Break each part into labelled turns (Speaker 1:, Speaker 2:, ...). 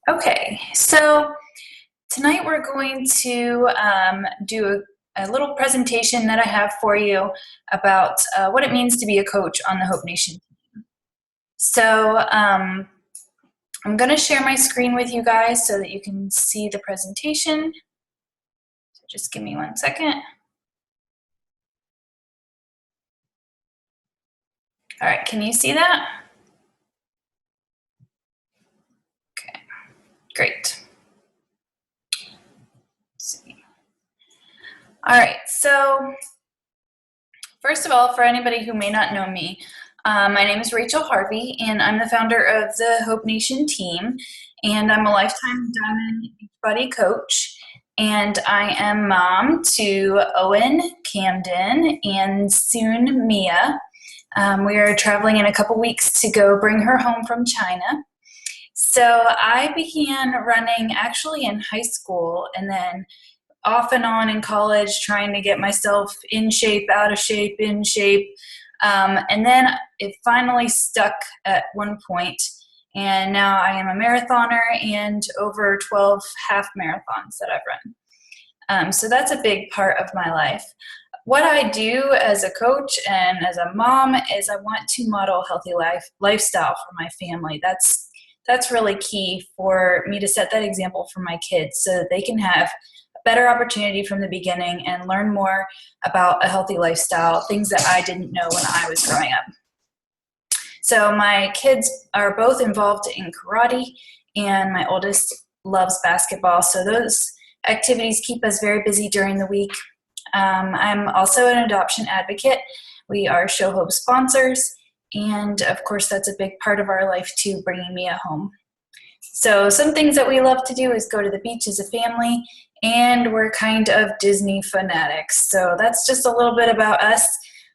Speaker 1: Okay, so tonight we're going to do a little presentation that I have for you about what it means to be a coach on the Hope Nation. So I'm going to share my screen with you guys so that you can see the presentation. So just give me 1 second. All right, can you see that? Okay, great. Let's see. All right, so first of all, for anybody who may not know me, my name is Rachel Harvey, and I'm the founder of the Hope Nation team, and I'm a lifetime Diamond Beachbody coach, and I am mom to Owen, Camden, and soon Mia. We are traveling in a couple weeks to go bring her home from China. So I began running actually in high school, and then off and on in college, trying to get myself in shape, out of shape, in shape. And then it finally stuck at one point, and now I am a marathoner and over 12 half marathons that I've run. So that's a big part of my life. What I do as a coach and as a mom is I want to model healthy lifestyle for my family. That's really key for me to set that example for my kids so that they can have better opportunity from the beginning and learn more about a healthy lifestyle, things that I didn't know when I was growing up. So my kids are both involved in karate, and my oldest loves basketball. So those activities keep us very busy during the week. I'm also an adoption advocate. We are Show Hope sponsors, and of course that's a big part of our life too, bringing Mia home. So some things that we love to do is go to the beach as a family, and we're kind of Disney fanatics. So that's just a little bit about us.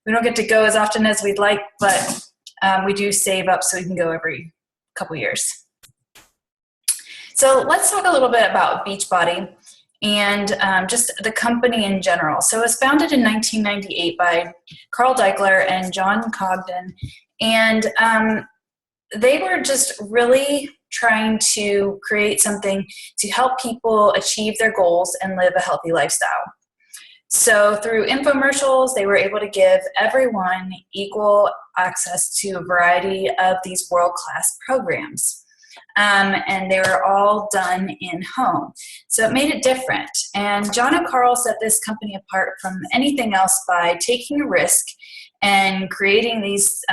Speaker 1: We don't get to go as often as we'd like, but we do save up so we can go every couple years. So let's talk a little bit about Beachbody and just the company in general. So it was founded in 1998 by Carl Daikeler and John Cogden, and they were just really trying to create something to help people achieve their goals and live a healthy lifestyle. So through infomercials, they were able to give everyone equal access to a variety of these world-class programs. And they were all done in-home. So it made it different. And John and Carl set this company apart from anything else by taking a risk and creating these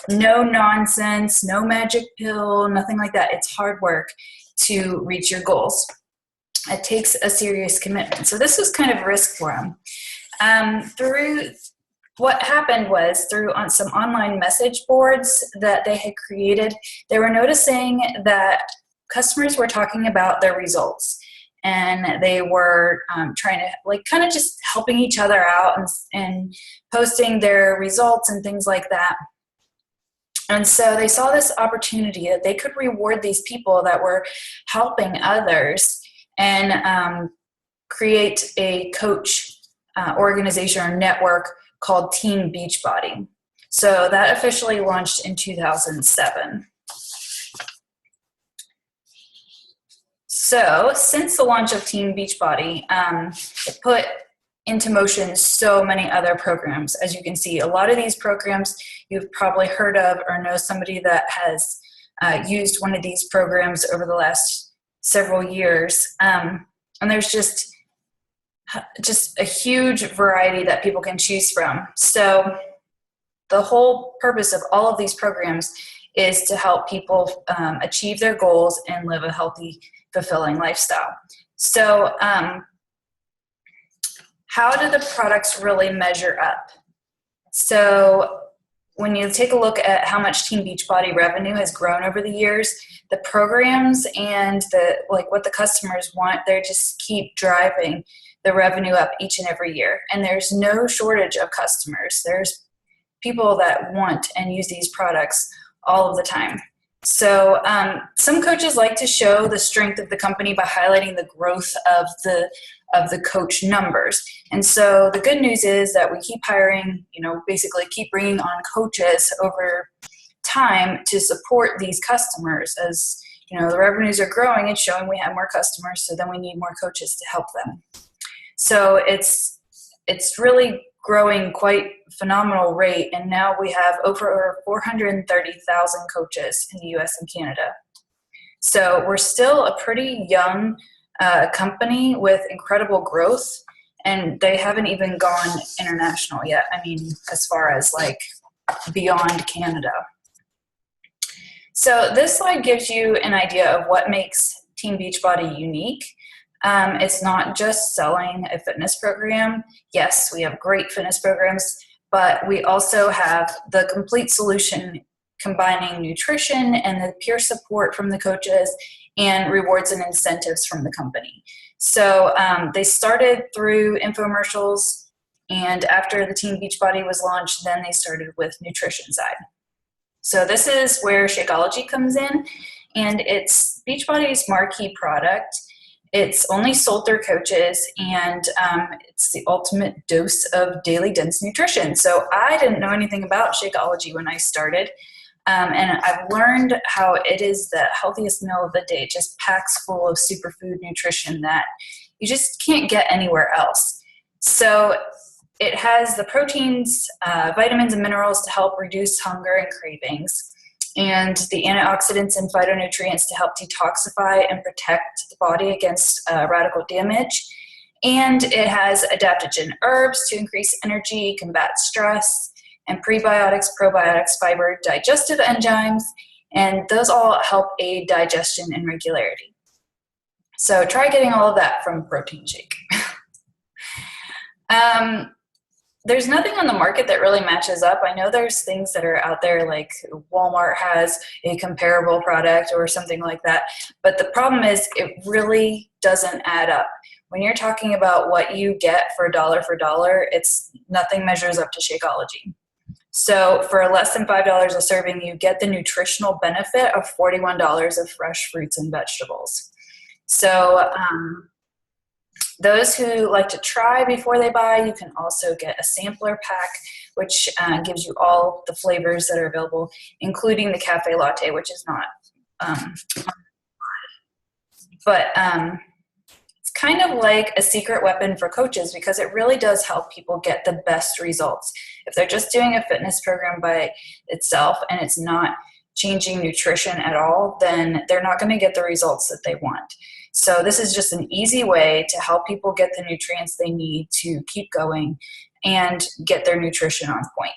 Speaker 1: no nonsense, no magic pill, nothing like that. It's hard work to reach your goals. It takes a serious commitment. So this was kind of a risk for them. Through what happened was through some online message boards that they had created, they were noticing that customers were talking about their results. And they were trying to kind of just helping each other out and posting their results and things like that. And so they saw this opportunity that they could reward these people that were helping others and create a coach organization or network called Team Beachbody. So that officially launched in 2007. So since the launch of Team Beachbody, it put into motion so many other programs. As you can see, a lot of these programs you've probably heard of or know somebody that has used one of these programs over the last several years. And there's just a huge variety that people can choose from. So the whole purpose of all of these programs is to help people achieve their goals and live a healthy, fulfilling lifestyle. So how do the products really measure up? So when you take a look at how much Team Beachbody revenue has grown over the years, the programs and what the customers want, they just keep driving the revenue up each and every year. And there's no shortage of customers. There's people that want and use these products all of the time. So some coaches like to show the strength of the company by highlighting the growth of the coach numbers. And so the good news is that we keep hiring, basically keep bringing on coaches over time to support these customers as, the revenues are growing, it's showing we have more customers, so then we need more coaches to help them. So it's really growing quite phenomenal rate, and now we have over 430,000 coaches in the US and Canada. So we're still a pretty young company with incredible growth, and they haven't even gone international yet. I mean, as far as like beyond Canada. So this slide gives you an idea of what makes Team Beachbody unique. It's not just selling a fitness program. Yes, we have great fitness programs, but we also have the complete solution combining nutrition and the peer support from the coaches and rewards and incentives from the company. So they started through infomercials, and after the Team Beachbody was launched, then they started with nutrition side. So this is where Shakeology comes in, and it's Beachbody's marquee product. It's only sold through coaches, and it's the ultimate dose of daily dense nutrition. So I didn't know anything about Shakeology when I started, and I've learned how it is the healthiest meal of the day. It just packs full of superfood nutrition that you just can't get anywhere else. So it has the proteins, vitamins, and minerals to help reduce hunger and cravings, and the antioxidants and phytonutrients to help detoxify and protect the body against radical damage. And it has adaptogen herbs to increase energy, combat stress, and prebiotics, probiotics, fiber, digestive enzymes, and those all help aid digestion and regularity. So try getting all of that from a protein shake. There's nothing on the market that really matches up. I know there's things that are out there, like Walmart has a comparable product or something like that, but the problem is it really doesn't add up. When you're talking about what you get for dollar, it's nothing measures up to Shakeology. So for less than $5 a serving, you get the nutritional benefit of $41 of fresh fruits and vegetables. So those who like to try before they buy, you can also get a sampler pack, which gives you all the flavors that are available, including the cafe latte, which is not. It's kind of like a secret weapon for coaches because it really does help people get the best results. If they're just doing a fitness program by itself and it's not changing nutrition at all, then they're not going to get the results that they want. So this is just an easy way to help people get the nutrients they need to keep going and get their nutrition on point.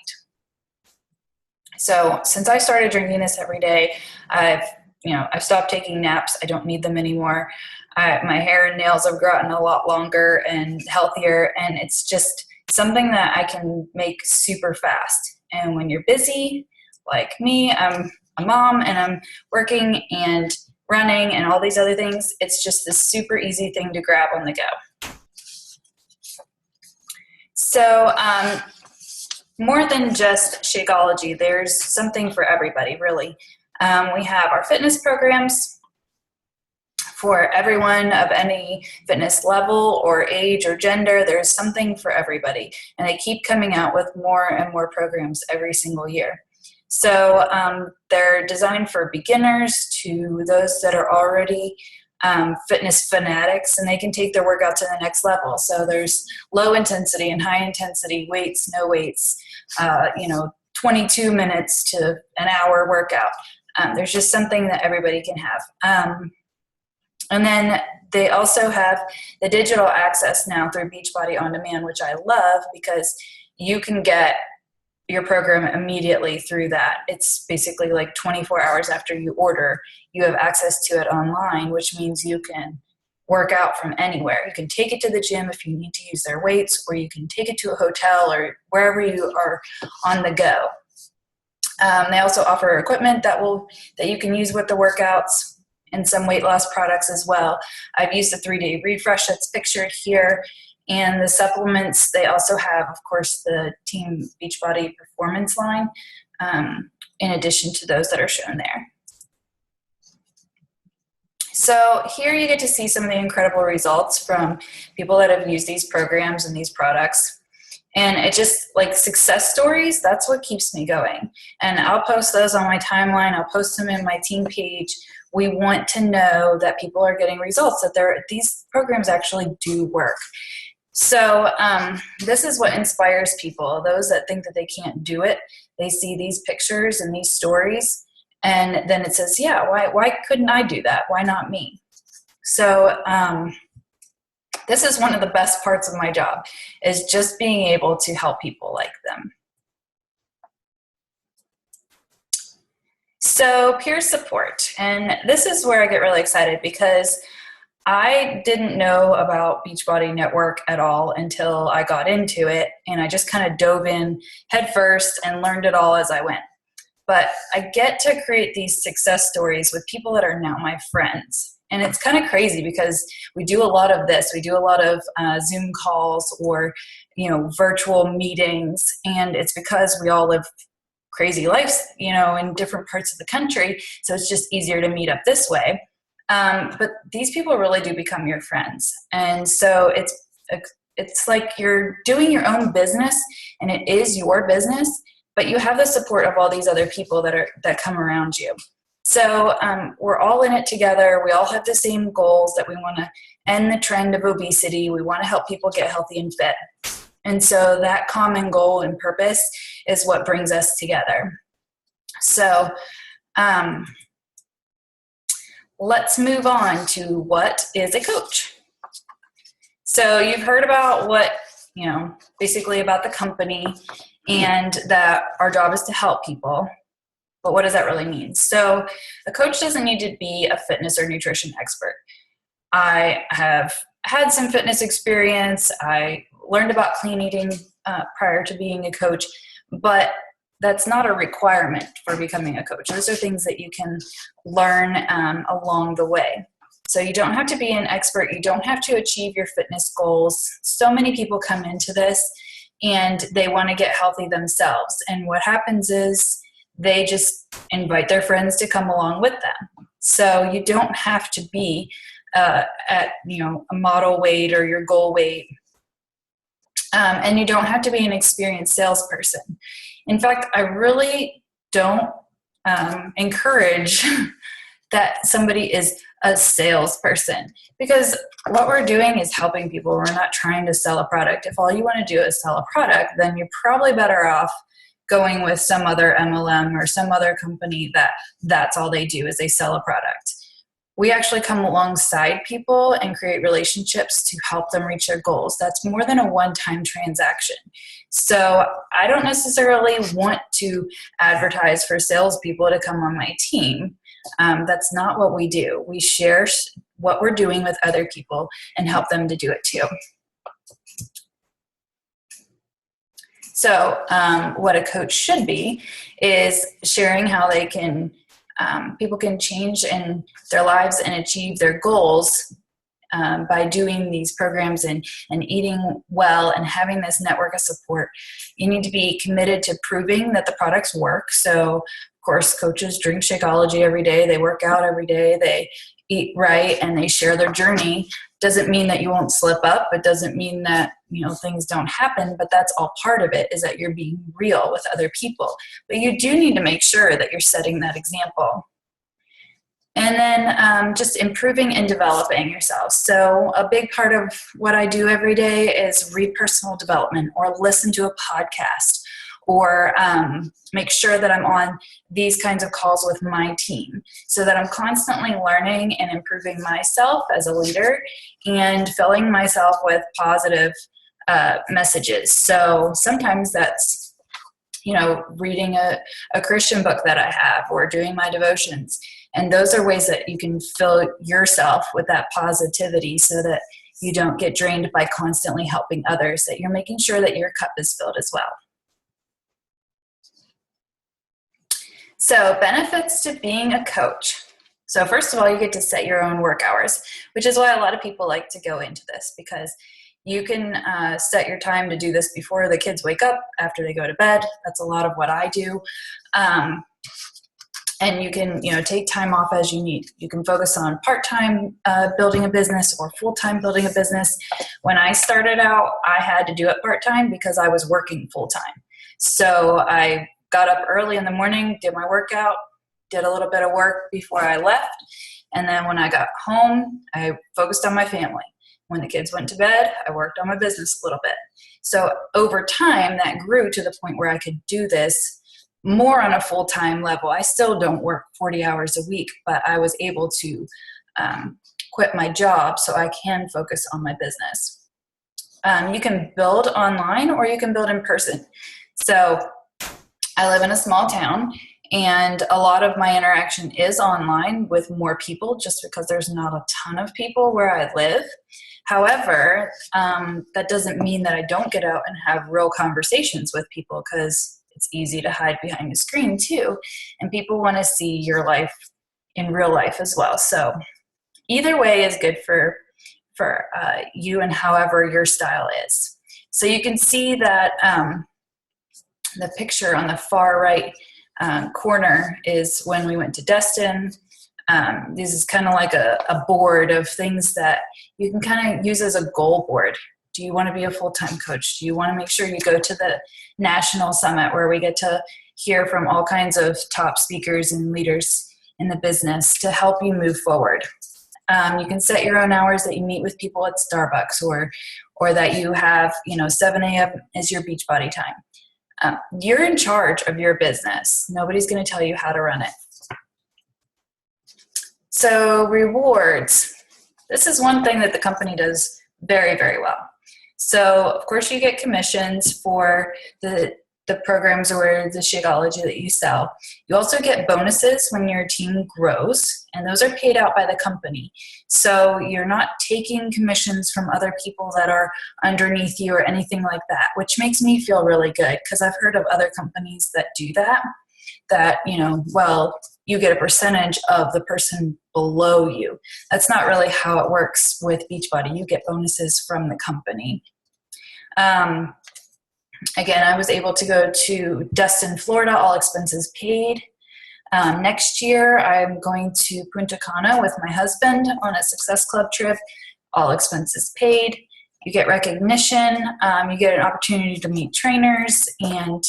Speaker 1: So since I started drinking this every day, I've stopped taking naps. I don't need them anymore. My hair and nails have gotten a lot longer and healthier, and it's just something that I can make super fast. And when you're busy, like me, I'm a mom and I'm working and running and all these other things, it's just a super easy thing to grab on the go. So more than just Shakeology, there's something for everybody, really. We have our fitness programs for everyone of any fitness level or age or gender. There's something for everybody, and they keep coming out with more and more programs every single year. So they're designed for beginners to those that are already fitness fanatics, and they can take their workout to the next level. So there's low intensity and high intensity, weights, no weights, 22 minutes to an hour workout. There's just something that everybody can have. And then they also have the digital access now through Beachbody On Demand, which I love because you can get your program immediately through that. It's basically like 24 hours after you order, you have access to it online, which means you can work out from anywhere. You can take it to the gym if you need to use their weights, or you can take it to a hotel or wherever you are on the go. They also offer equipment that you can use with the workouts and some weight loss products as well. I've used the 3-day refresh that's pictured here. And the supplements, they also have, of course, the Team Beachbody Performance line, in addition to those that are shown there. So here you get to see some of the incredible results from people that have used these programs and these products. And it just, like, success stories, that's what keeps me going. And I'll post those on my timeline. I'll post them in my team page We want to know that people are getting results, that these programs actually do work. So this is what inspires people. Those that think that they can't do it, they see these pictures and these stories, and then it says, yeah, why couldn't I do that? Why not me? So this is one of the best parts of my job, is just being able to help people like them. So peer support, and this is where I get really excited, because I didn't know about Beachbody Network at all until I got into it, and I just kind of dove in head first and learned it all as I went. But I get to create these success stories with people that are now my friends. And it's kind of crazy, because we do a lot of this. We do a lot of Zoom calls or, virtual meetings. And it's because we all live crazy lives, in different parts of the country. So it's just easier to meet up this way. But these people really do become your friends. And so it's like you're doing your own business, and it is your business, but you have the support of all these other people that come around you. So we're all in it together. We all have the same goals, that we want to end the trend of obesity. We want to help people get healthy and fit. And so that common goal and purpose is what brings us together. So let's move on to what is a coach. So you've heard about what, basically about the company, and that our job is to help people. But what does that really mean? So a coach doesn't need to be a fitness or nutrition expert. I have had some fitness experience. I learned about clean eating prior to being a coach, but that's not a requirement for becoming a coach. Those are things that you can learn along the way. So you don't have to be an expert. You don't have to achieve your fitness goals. So many people come into this and they want to get healthy themselves. And what happens is they just invite their friends to come along with them. So you don't have to be at a model weight or your goal weight. And you don't have to be an experienced salesperson. In fact, I really don't encourage that somebody is a salesperson, because what we're doing is helping people. We're not trying to sell a product. If all you want to do is sell a product, then you're probably better off going with some other MLM or some other company that's all they do is they sell a product. We actually come alongside people and create relationships to help them reach their goals. That's more than a one-time transaction. So I don't necessarily want to advertise for salespeople to come on my team. That's not what we do. We share what we're doing with other people and help them to do it too. So what a coach should be is sharing how they can people can change in their lives and achieve their goals by doing these programs and eating well and having this network of support. You need to be committed to proving that the products work. So, of course, coaches drink Shakeology every day. They work out every day. They eat right, and they share their journey. Doesn't mean that you won't slip up. It doesn't mean that things don't happen, but that's all part of it, is that you're being real with other people. But you do need to make sure that you're setting that example. And then just improving and developing yourself. So a big part of what I do every day is read personal development or listen to a podcast or make sure that I'm on these kinds of calls with my team so that I'm constantly learning and improving myself as a leader and filling myself with positive messages. So sometimes that's, reading a Christian book that I have or doing my devotions. And those are ways that you can fill yourself with that positivity so that you don't get drained by constantly helping others, that you're making sure that your cup is filled as well. So benefits to being a coach. So first of all, you get to set your own work hours, which is why a lot of people like to go into this, because you can set your time to do this before the kids wake up, after they go to bed. That's a lot of what I do. And you can, take time off as you need. You can focus on part-time building a business or full-time building a business. When I started out, I had to do it part-time because I was working full-time. So I got up early in the morning, did my workout, did a little bit of work before I left. And then when I got home, I focused on my family. When the kids went to bed, I worked on my business a little bit. So over time, that grew to the point where I could do this more on a full-time level. I still don't work 40 hours a week, but I was able to quit my job so I can focus on my business. You can build online or you can build in person. So I live in a small town, and a lot of my interaction is online with more people just because there's not a ton of people where I live. However, that doesn't mean that I don't get out and have real conversations with people, because it's easy to hide behind a screen too, and people want to see your life in real life as well. So either way is good for you and however your style is. So you can see that the picture on the far right corner is when we went to Destin. This is kind of like a board of things that you can kind of use as a goal board. Do you want to be a full-time coach? Do you want to make sure you go to the national summit where we get to hear from all kinds of top speakers and leaders in the business to help you move forward? You can set your own hours that you meet with people at Starbucks, or that you have, 7 a.m. is your Beachbody time. You're in charge of your business. Nobody's going to tell you how to run it. So rewards. This is one thing that the company does very, very well. So of course you get commissions for the programs or the Shakeology that you sell. You also get bonuses when your team grows, and those are paid out by the company. So you're not taking commissions from other people that are underneath you or anything like that, which makes me feel really good, because I've heard of other companies that do that, you get a percentage of the person below you. That's not really how it works with Beachbody. You get bonuses from the company. Again, I was able to go to Destin, Florida, all expenses paid. Next year, I'm going to Punta Cana with my husband on a Success Club trip, all expenses paid. You get recognition. You get an opportunity to meet trainers, and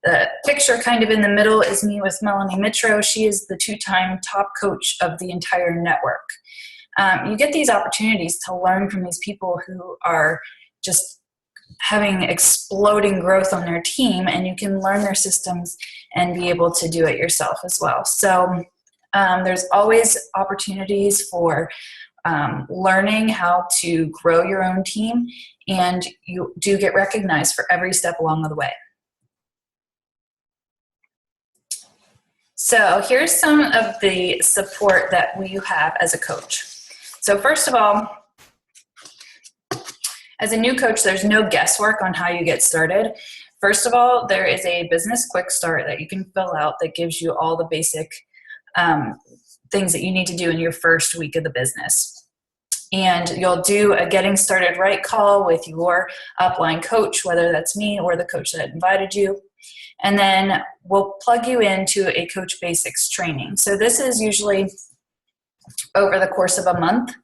Speaker 1: the picture kind of in the middle is me with Melanie Mitro. She is the 2-time top coach of the entire network. You get these opportunities to learn from these people who are just having exploding growth on their team, and you can learn their systems and be able to do it yourself as well. So there's always opportunities for learning how to grow your own team, and you do get recognized for every step along the way. So here's some of the support that we have as a coach. So first of all, as a new coach, there's no guesswork on how you get started. First of all, there is a business quick start that you can fill out that gives you all the basic things that you need to do in your first week of the business. And you'll do a getting started right call with your upline coach, whether that's me or the coach that invited you. And then we'll plug you into a Coach Basics training. So this is usually over the course of a month.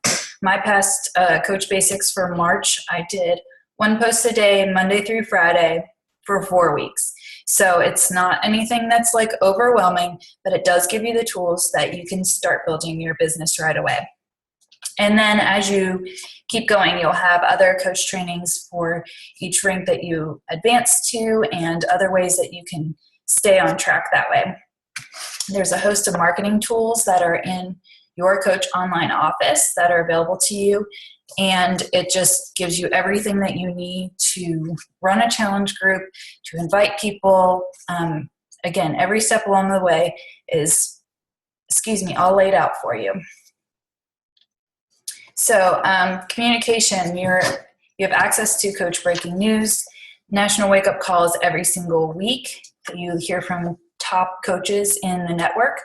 Speaker 1: My past Coach Basics for March, I did 1 post a day, Monday through Friday, for 4 weeks. So it's not anything that's like overwhelming, but it does give you the tools that you can start building your business right away. And then as you keep going, you'll have other coach trainings for each rank that you advance to, and other ways that you can stay on track that way. There's a host of marketing tools that are in your coach online office that are available to you, and it just gives you everything that you need to run a challenge group, to invite people. Again, every step along the way is, all laid out for you. So communication, you have access to coach breaking news, national wake-up calls every single week. You hear from top coaches in the network,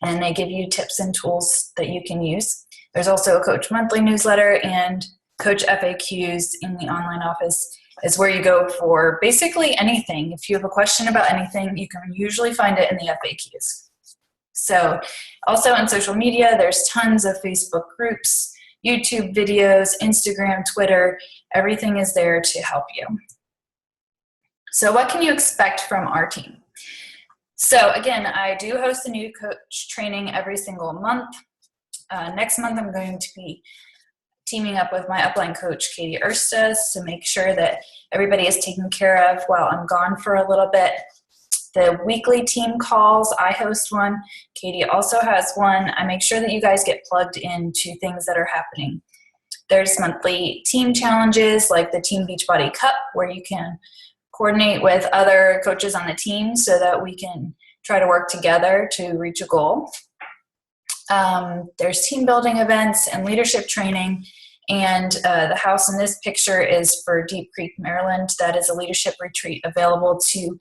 Speaker 1: and they give you tips and tools that you can use. There's also a Coach Monthly newsletter, and Coach FAQs in the online office is where you go for basically anything. If you have a question about anything, you can usually find it in the FAQs. So also on social media, there's tons of Facebook groups, YouTube videos, Instagram, Twitter, everything is there to help you. So what can you expect from our team? So again, I do host a new coach training every single month. Next month, I'm going to be teaming up with my upline coach, Katie Erstes, to make sure that everybody is taken care of while I'm gone for a little bit. The weekly team calls, I host one. Katie also has one. I make sure that you guys get plugged into things that are happening. There's monthly team challenges like the Team Beachbody Cup, where you can coordinate with other coaches on the team so that we can try to work together to reach a goal. There's team building events and leadership training, and the house in this picture is for Deep Creek, Maryland. That is a leadership retreat available to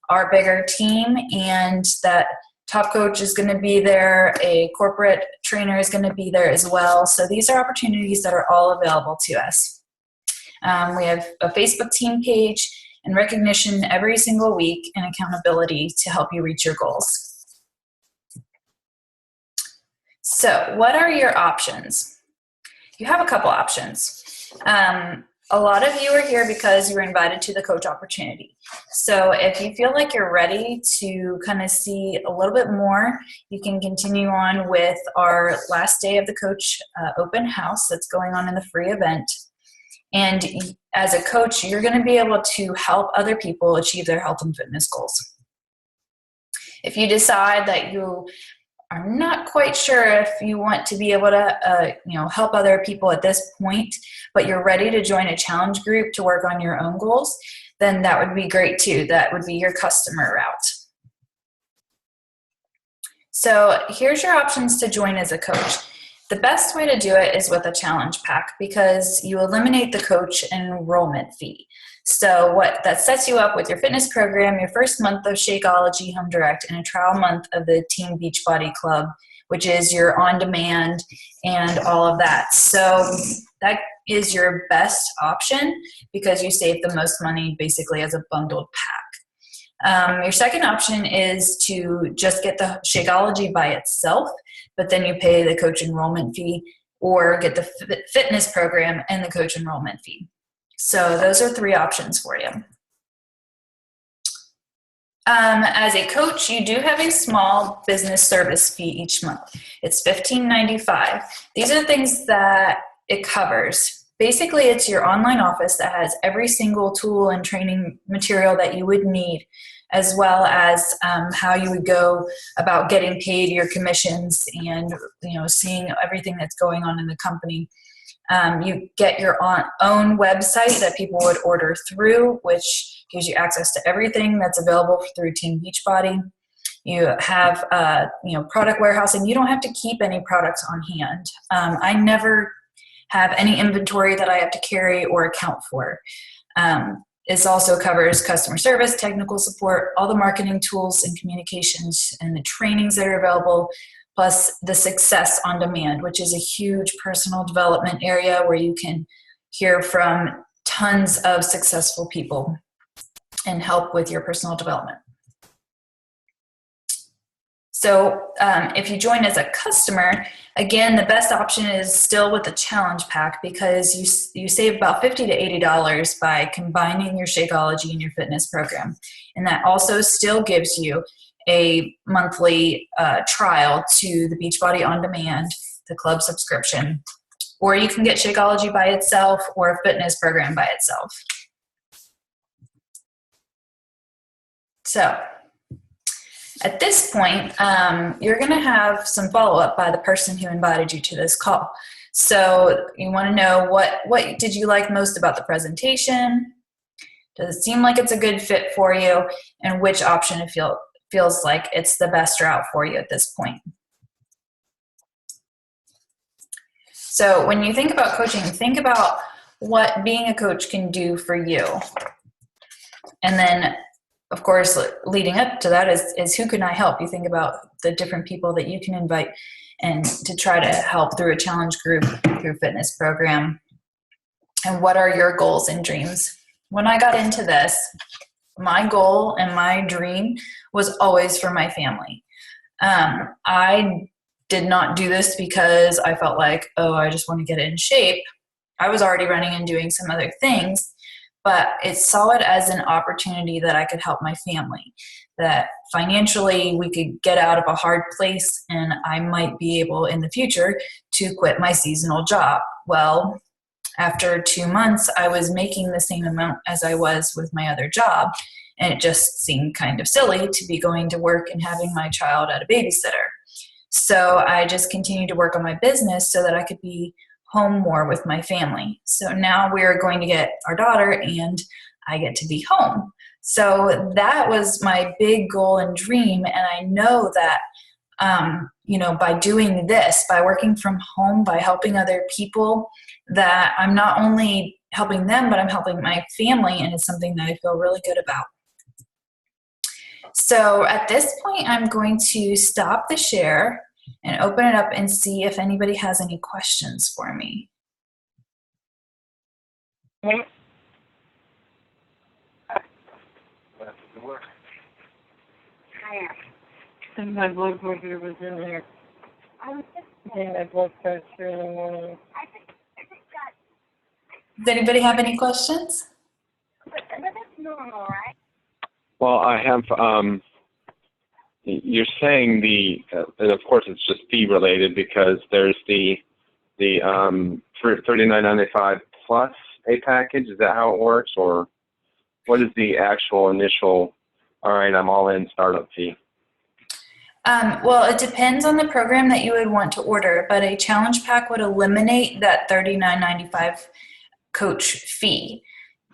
Speaker 1: our bigger team, and that top coach is going to be there. A corporate trainer is going to be there as well. So these are opportunities that are all available to us. We have a Facebook team page and recognition every single week and accountability to help you reach your goals. So what are your options? You have a couple options. A lot of you are here because you were invited to the coach opportunity. So if you feel like you're ready to kind of see a little bit more, you can continue on with our last day of the coach open house that's going on in the free event. And as a coach, you're going to be able to help other people achieve their health and fitness goals. If you decide that you are not quite sure if you want to be able to help other people at this point, but you're ready to join a challenge group to work on your own goals, then that would be great too. That would be your customer route. So here's your options to join as a coach. The best way to do it is with a challenge pack because you eliminate the coach enrollment fee. So what that sets you up with your fitness program, your first month of Shakeology Home Direct, and a trial month of the Team Beachbody Club, which is your on-demand and all of that. So that is your best option because you save the most money basically as a bundled pack. Your second option is to just get the Shakeology by itself, but then you pay the coach enrollment fee, or get the fitness program and the coach enrollment fee. So those are three options for you. As a coach, you do have a small business service fee each month. It's $15.95. These are the things that it covers. Basically, it's your online office that has every single tool and training material that you would need, as well as how you would go about getting paid, your commissions, and seeing everything that's going on in the company. You get your own website that people would order through, which gives you access to everything that's available through Team Beachbody. You have product warehousing. You don't have to keep any products on hand. I never have any inventory that I have to carry or account for. This also covers customer service, technical support, all the marketing tools and communications and the trainings that are available, plus the Success on Demand, which is a huge personal development area where you can hear from tons of successful people and help with your personal development. So if you join as a customer, again, the best option is still with the challenge pack because you save about $50 to $80 by combining your Shakeology and your fitness program. And that also still gives you a monthly trial to the Beachbody On Demand, the club subscription, or you can get Shakeology by itself or a fitness program by itself. So at this point, you're going to have some follow-up by the person who invited you to this call. So you want to know what did you like most about the presentation? Does it seem like it's a good fit for you? And which option it feels like it's the best route for you at this point? So when you think about coaching, think about what being a coach can do for you. And then, of course, leading up to that is who can I help? You think about the different people that you can invite and to try to help through a challenge group, through a fitness program. And what are your goals and dreams? When I got into this, my goal and my dream was always for my family. I did not do this because I felt like, I just want to get in shape. I was already running and doing some other things, but it saw it as an opportunity that I could help my family. that financially we could get out of a hard place and I might be able in the future to quit my seasonal job. Well, after 2 months, I was making the same amount as I was with my other job. And it just seemed kind of silly to be going to work and having my child at a babysitter. So I just continued to work on my business so that I could be home more with my family. So now we're going to get our daughter and I get to be home. So that was my big goal and dream. And I know that, by doing this, by working from home, by helping other people, that I'm not only helping them, but I'm helping my family. And it's something that I feel really good about. So at this point, I'm going to stop the share and open it up and see if anybody has any questions for me.
Speaker 2: And my blood pressure was in there. And my blood pressure in the morning.
Speaker 1: Does anybody have any questions?
Speaker 3: Well, I have, you're saying and of course it's just fee related because there's the $39.95 plus a package. Is that how it works, or what is the actual initial, all right, I'm all in startup fee?
Speaker 1: Well, it depends on the program that you would want to order, but a challenge pack would eliminate that $39.95 coach fee,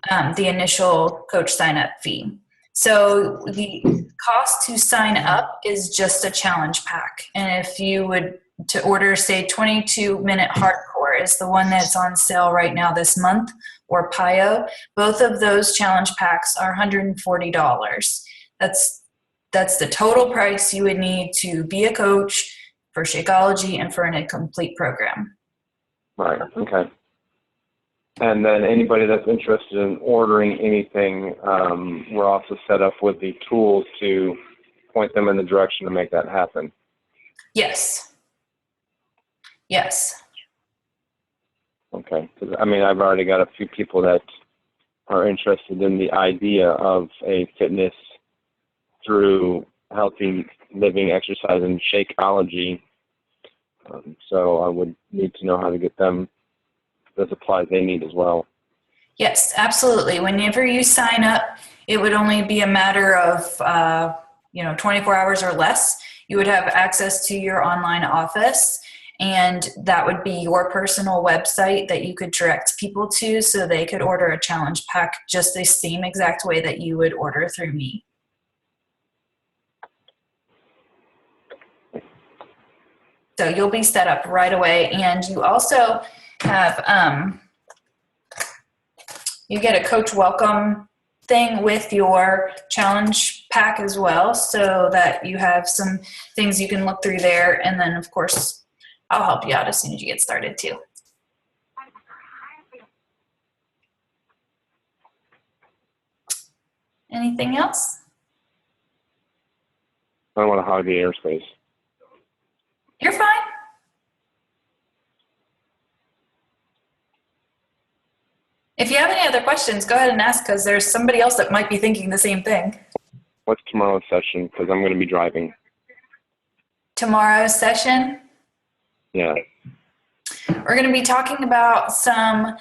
Speaker 1: the initial coach sign up fee. So the cost to sign up is just a challenge pack. And if you would to order, say 22-minute hardcore is the one that's on sale right now this month, or PIO, both of those challenge packs are $140. That's the total price you would need to be a coach for Shakeology and for a complete program.
Speaker 3: Right, okay. And then anybody that's interested in ordering anything, we're also set up with the tools to point them in the direction to make that happen.
Speaker 1: Yes. Yes.
Speaker 3: Okay. 'Cause, I mean, I've already got a few people that are interested in the idea of a fitness through healthy living, exercise, and Shakeology. So I would need to know how to get them the supplies they need as well.
Speaker 1: Yes, absolutely. Whenever you sign up, it would only be a matter of 24 hours or less. You would have access to your online office, and that would be your personal website that you could direct people to so they could order a challenge pack just the same exact way that you would order through me. So you'll be set up right away, and you also have you get a coach welcome thing with your challenge pack as well, so that you have some things you can look through there, and then of course I'll help you out as soon as you get started too. Anything else?
Speaker 3: I don't want to hog the airspace.
Speaker 1: You're fine. If you have any other questions, go ahead and ask, because there's somebody else that might be thinking the same thing.
Speaker 3: What's tomorrow's session? Because I'm going to be driving.
Speaker 1: Tomorrow's session?
Speaker 3: Yeah.
Speaker 1: We're going to be talking about some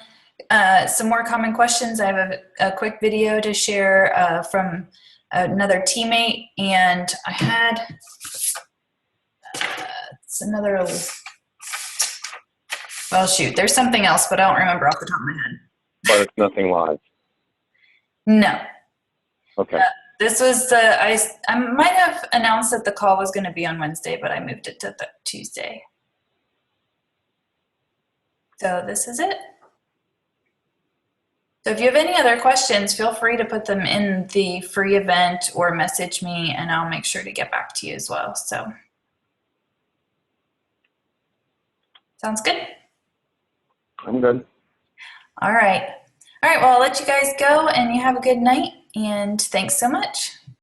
Speaker 1: more common questions. I have a quick video to share from another teammate, and I had well, shoot, there's something else, but I don't remember off the top of my head.
Speaker 3: But it's nothing live.
Speaker 1: No.
Speaker 3: Okay.
Speaker 1: This was I might have announced that the call was going to be on Wednesday, but I moved it to Tuesday. So this is it. So if you have any other questions, feel free to put them in the free event or message me, and I'll make sure to get back to you as well. So sounds good?
Speaker 3: I'm good.
Speaker 1: All right. All right, well, I'll let you guys go, and you have a good night, and thanks so much.